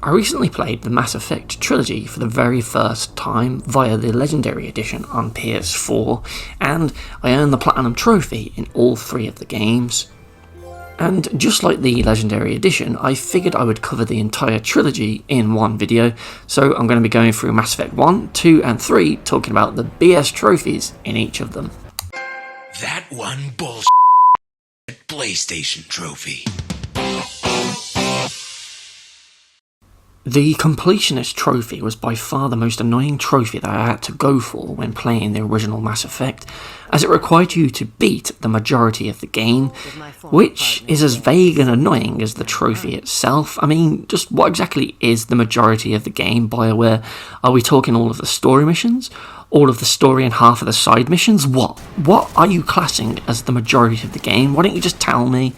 I recently played the Mass Effect Trilogy for the very first time via the Legendary Edition on PS4, and I earned the Platinum Trophy in all 3 of the games. And just like the Legendary Edition, I figured I would cover the entire trilogy in one video, so I'm going to be going through Mass Effect 1, 2 and 3, talking about the BS trophies in each of them. That one bullshit PlayStation trophy. The Completionist trophy was by far the most annoying trophy that I had to go for when playing the original Mass Effect, as it required you to beat the majority of the game, which is as vague and annoying as the trophy itself. I mean, just what exactly is the majority of the game, BioWare? Are we talking all of the story missions? All of the story and half of the side missions? What are you classing as the majority of the game? Why don't you just tell me?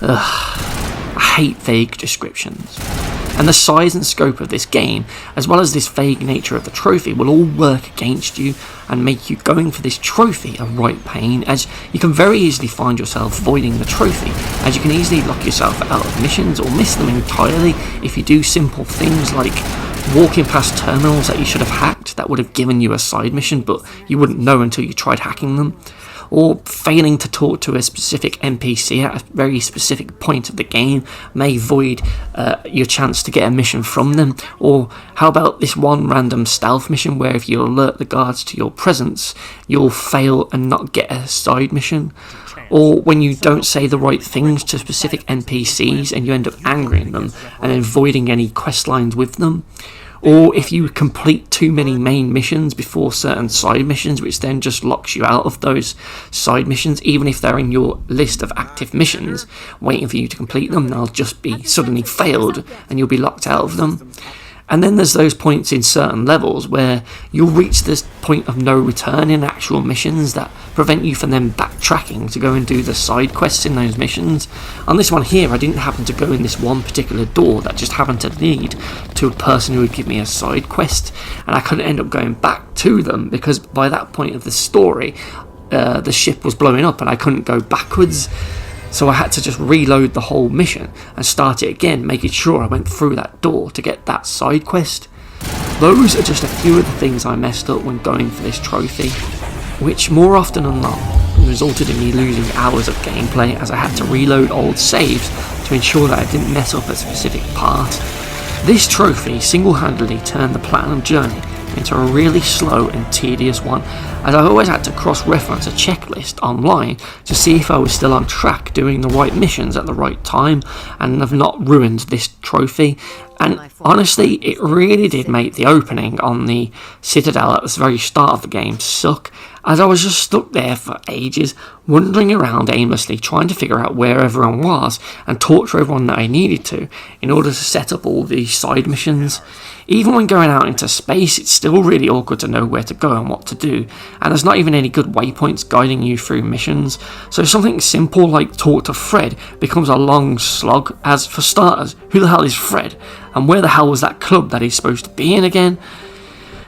I hate vague descriptions. And the size and scope of this game, as well as this vague nature of the trophy, will all work against you and make you going for this trophy a right pain, as you can very easily find yourself voiding the trophy, as you can easily lock yourself out of missions or miss them entirely if you do simple things like walking past terminals that you should have hacked that would have given you a side mission but you wouldn't know until you tried hacking them, or failing to talk to a specific NPC at a very specific point of the game may void your chance to get a mission from them. Or how about this one random stealth mission where if you alert the guards to your presence, you'll fail and not get a side mission? Or when you don't say the right things to specific NPCs and you end up angering them and then voiding any quest lines with them? Or if you complete too many main missions before certain side missions, which then just locks you out of those side missions, even if they're in your list of active missions, waiting for you to complete them, they'll just be suddenly failed and you'll be locked out of them. And then there's those points in certain levels where you'll reach this point of no return in actual missions that prevent you from then backtracking to go and do the side quests in those missions. On this one here, I didn't happen to go in this one particular door that just happened to lead to a person who would give me a side quest, and I couldn't end up going back to them because by that point of the story, the ship was blowing up and I couldn't go backwards. So I had to just reload the whole mission and start it again, making sure I went through that door to get that side quest. Those are just a few of the things I messed up when going for this trophy, which more often than not resulted in me losing hours of gameplay as I had to reload old saves to ensure that I didn't mess up a specific part. This trophy single-handedly turned the Platinum journey into a really slow and tedious one, as I always had to cross-reference a checklist online to see if I was still on track doing the right missions at the right time and have not ruined this trophy. And honestly, it really did make the opening on the Citadel at the very start of the game suck, as I was just stuck there for ages, wandering around aimlessly trying to figure out where everyone was and talk to everyone that I needed to in order to set up all these side missions. Even when going out into space, it's still really awkward to know where to go and what to do, and there's not even any good waypoints guiding you through missions, so something simple like talk to Fred becomes a long slog, as for starters, who the hell is Fred? And where the hell was that club that he's supposed to be in again?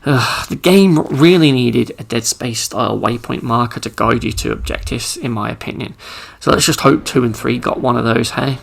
The game really needed a Dead Space style waypoint marker to guide you to objectives, in my opinion. So let's just hope 2 and 3 got one of those, hey?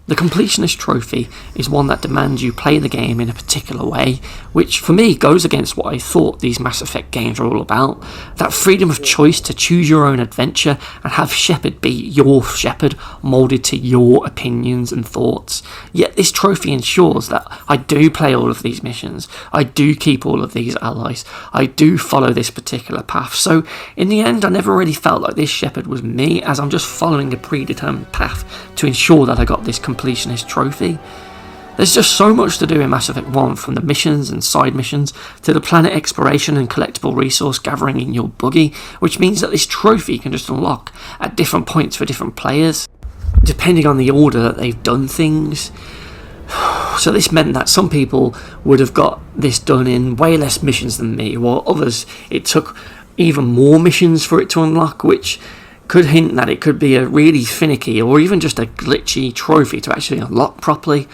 The Completionist trophy is one that demands you play the game in a particular way, which for me goes against what I thought these Mass Effect games are all about. That freedom of choice to choose your own adventure and have Shepard be your Shepard, moulded to your opinions and thoughts. Yet this trophy ensures that I do play all of these missions, I do keep all of these allies, I do follow this particular path. So in the end, I never really felt like this Shepard was me, as I'm just following a predetermined path to ensure that I got this Completionist trophy. There's just so much to do in Mass Effect 1, from the missions and side missions to the planet exploration and collectible resource gathering in your buggy, which means that this trophy can just unlock at different points for different players, depending on the order that they've done things. So this meant that some people would have got this done in way less missions than me, while others it took even more missions for it to unlock, which could hint that it could be a really finicky or even just a glitchy trophy to actually unlock properly.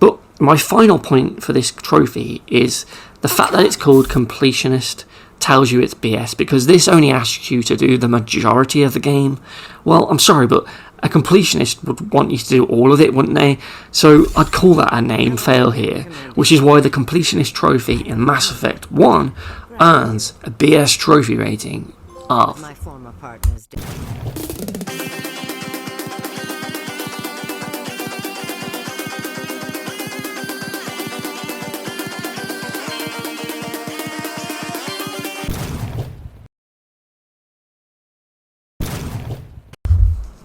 But my final point for this trophy is the fact that it's called Completionist tells you it's BS, because this only asks you to do the majority of the game. Well, I'm sorry, but A completionist would want you to do all of it, wouldn't they? So I'd call that a name fail here, which is why the completionist trophy in Mass Effect 1 earns a BS trophy rating of. My former partner's dead.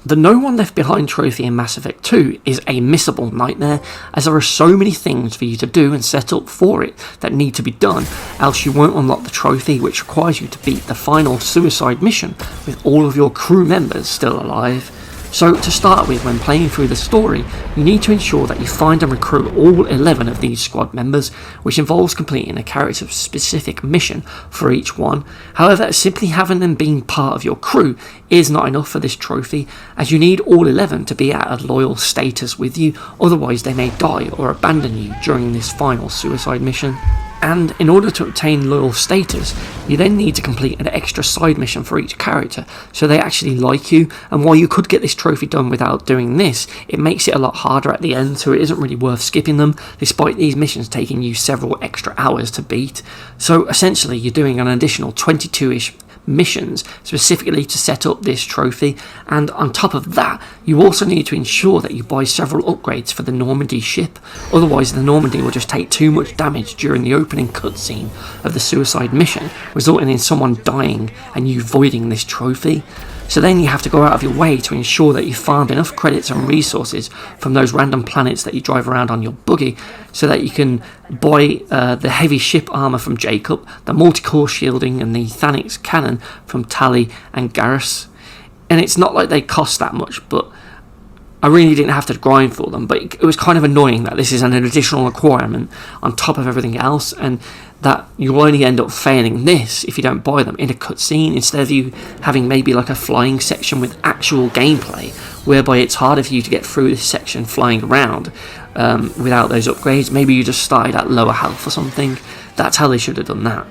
The No One Left Behind trophy in Mass Effect 2 is a missable nightmare, as there are so many things for you to do and set up for it that need to be done, else you won't unlock the trophy, which requires you to beat the final suicide mission with all of your crew members still alive. So to start with, when playing through the story, you need to ensure that you find and recruit all 11 of these squad members, which involves completing a character-specific mission for each one. However, simply having them being part of your crew is not enough for this trophy, as you need all 11 to be at a loyal status with you, otherwise they may die or abandon you during this final suicide mission. And in order to obtain loyal status, you then need to complete an extra side mission for each character, so they actually like you. And while you could get this trophy done without doing this, it makes it a lot harder at the end, so it isn't really worth skipping them, despite these missions taking you several extra hours to beat. So essentially, you're doing an additional 22-ish missions specifically to set up this trophy, and on top of that you also need to ensure that you buy several upgrades for the Normandy ship, otherwise the Normandy will just take too much damage during the opening cutscene of the suicide mission, resulting in someone dying and you voiding this trophy. So then you have to go out of your way to ensure that you farmed enough credits and resources from those random planets that you drive around on your buggy, so that you can buy the heavy ship armour from Jacob, the multi-core shielding and the Thanix cannon from Tali and Garrus. And it's not like they cost that much, but I really didn't have to grind for them, but it was kind of annoying that this is an additional requirement on top of everything else, and that you'll only end up failing this if you don't buy them in a cutscene, instead of you having maybe like a flying section with actual gameplay, whereby it's harder for you to get through this section flying around without those upgrades. Maybe you just started at lower health or something. That's how they should have done that.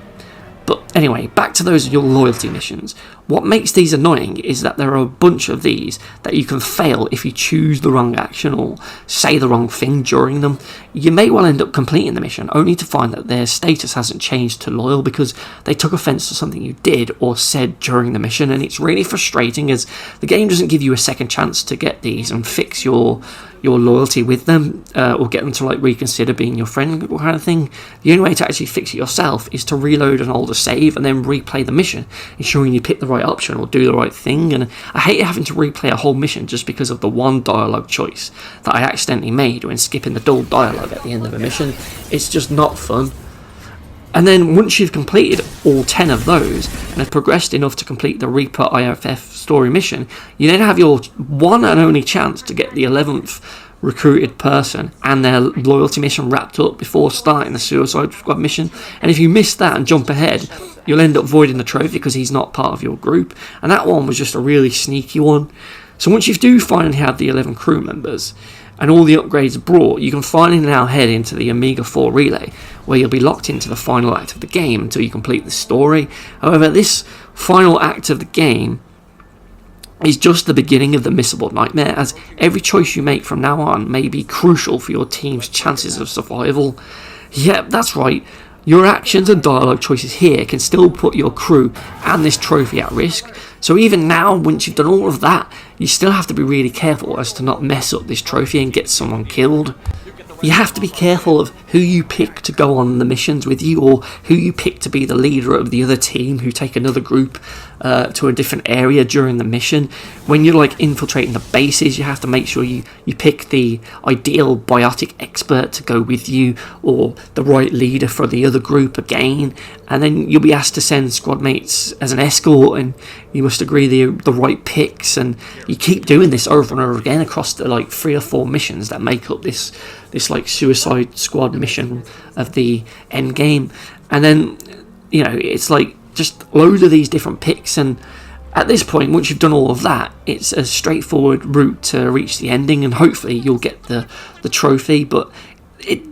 But anyway, back to those your loyalty missions. What makes these annoying is that there are a bunch of these that you can fail if you choose the wrong action or say the wrong thing during them. You may well end up completing the mission only to find that their status hasn't changed to loyal because they took offence to something you did or said during the mission, and it's really frustrating as the game doesn't give you a second chance to get these and fix your loyalty with them, or get them to like reconsider being your friend kind of thing. The only way to actually fix it yourself is to reload an older save and then replay the mission, ensuring you pick the right option or do the right thing. And I hate having to replay a whole mission just because of the one dialogue choice that I accidentally made when skipping the dull dialogue at the end of a mission. It's just not fun. And then once you've completed all 10 of those and have progressed enough to complete the Reaper IFF story mission, you then have your one and only chance to get the 11th recruited person and their loyalty mission wrapped up before starting the Suicide Squad mission. And if you miss that and jump ahead, you'll end up voiding the trophy because he's not part of your group. And that one was just a really sneaky one. So once you do finally have the 11 crew members and all the upgrades brought, you can finally now head into the Omega 4 relay, where you'll be locked into the final act of the game until you complete the story. However, this final act of the game is just the beginning of the missable nightmare, as every choice you make from now on may be crucial for your team's chances of survival. Yep, that's right. Your actions and dialogue choices here can still put your crew and this trophy at risk. So even now, once you've done all of that, you still have to be really careful as to not mess up this trophy and get someone killed. You have to be careful of who you pick to go on the missions with you, or who you pick to be the leader of the other team who take another group to a different area during the mission. When you're like infiltrating the bases, you have to make sure you pick the ideal biotic expert to go with you, or the right leader for the other group again. And then you'll be asked to send squad mates as an escort, and you must agree the right picks, and you keep doing this over and over again across the like 3 or 4 missions that make up this like Suicide Squad mission of the end game. And then, you know, it's like just loads of these different picks, and at this point, once you've done all of that, it's a straightforward route to reach the ending, and hopefully you'll get the trophy. But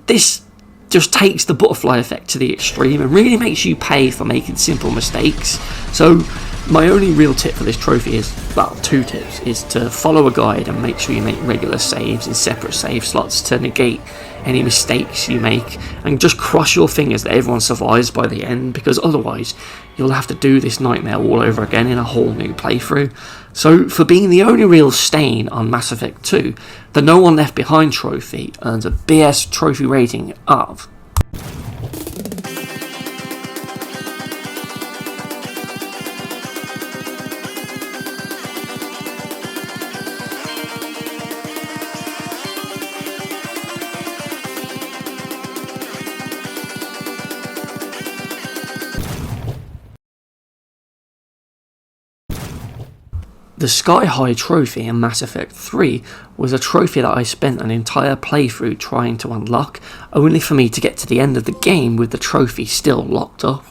this just takes the butterfly effect to the extreme and really makes you pay for making simple mistakes. So My only real tip for this trophy is, well, two tips, is to follow a guide and make sure you make regular saves in separate save slots to negate any mistakes you make, and just cross your fingers that everyone survives by the end, because otherwise you'll have to do this nightmare all over again in a whole new playthrough. So for being the only real stain on Mass Effect 2, the No One Left Behind trophy earns a BS trophy rating of... The Sky High trophy in Mass Effect 3 was a trophy that I spent an entire playthrough trying to unlock, only for me to get to the end of the game with the trophy still locked up.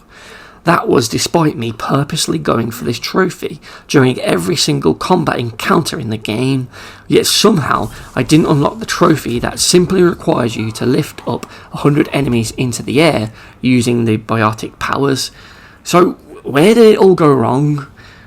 That was despite me purposely going for this trophy during every single combat encounter in the game, yet somehow I didn't unlock the trophy that simply requires you to lift up 100 enemies into the air using the biotic powers. So where did it all go wrong?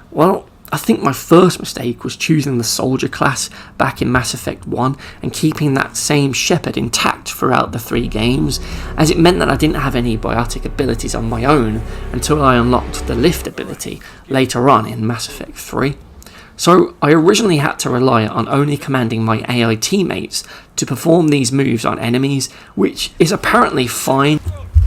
Well, I think my first mistake was choosing the soldier class back in Mass Effect 1 and keeping that same Shepard intact throughout the 3 games, as it meant that I didn't have any biotic abilities on my own until I unlocked the lift ability later on in Mass Effect 3. So I originally had to rely on only commanding my AI teammates to perform these moves on enemies, which is apparently fine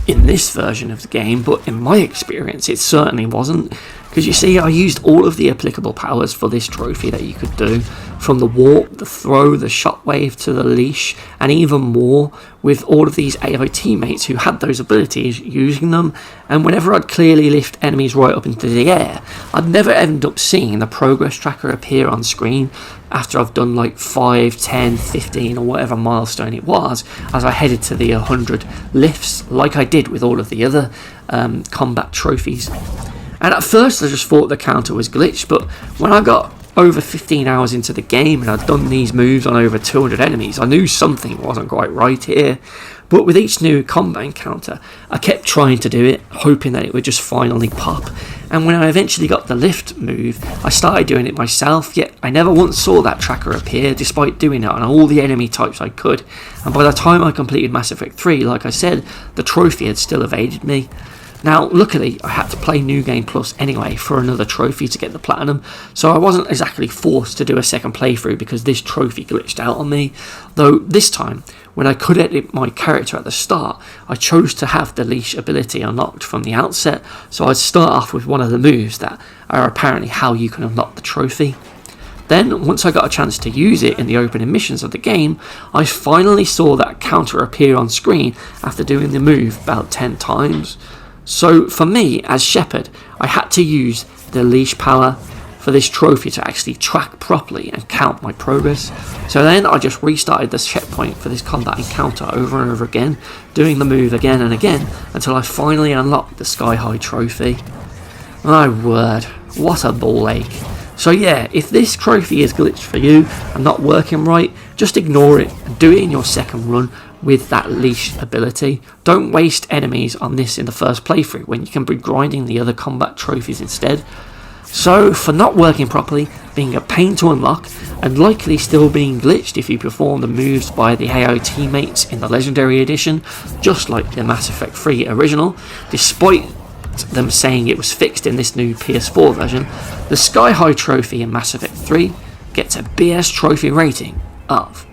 in this version of the game, but in my experience it certainly wasn't. Because you see, I used all of the applicable powers for this trophy that you could do, from the warp, the throw, the shockwave to the leash, and even more, with all of these AI teammates who had those abilities using them. And whenever I'd clearly lift enemies right up into the air, I'd never end up seeing the progress tracker appear on screen after I've done like 5, 10, 15 or whatever milestone it was, as I headed to the 100 lifts, like I did with all of the other combat trophies. And at first I just thought the counter was glitched, but when I got over 15 hours into the game and I'd done these moves on over 200 enemies, I knew something wasn't quite right here. But with each new combat encounter, I kept trying to do it, hoping that it would just finally pop. And when I eventually got the lift move, I started doing it myself, yet I never once saw that tracker appear, despite doing it on all the enemy types I could. And by the time I completed Mass Effect 3, like I said, the trophy had still evaded me. Now, luckily, I had to play New Game Plus anyway for another trophy to get the platinum, so I wasn't exactly forced to do a second playthrough because this trophy glitched out on me. Though this time, when I could edit my character at the start, I chose to have the leash ability unlocked from the outset, so I'd start off with one of the moves that are apparently how you can unlock the trophy. Then, once I got a chance to use it in the opening missions of the game, I finally saw that counter appear on screen after doing the move about 10 times. So for me, as Shepard, I had to use the leash power for this trophy to actually track properly and count my progress. So then I just restarted the checkpoint for this combat encounter over and over again, doing the move again and again until I finally unlocked the Sky High trophy. My word, what a ball ache. So yeah, if this trophy is glitched for you and not working right, just ignore it and do it in your second run with that leash ability. Don't waste enemies on this in the first playthrough when you can be grinding the other combat trophies instead. So for not working properly, being a pain to unlock, and likely still being glitched if you perform the moves by the AI teammates in the Legendary Edition, just like the Mass Effect 3 original, despite them saying it was fixed in this new PS4 version, the Sky High trophy in Mass Effect 3 gets a BS trophy rating of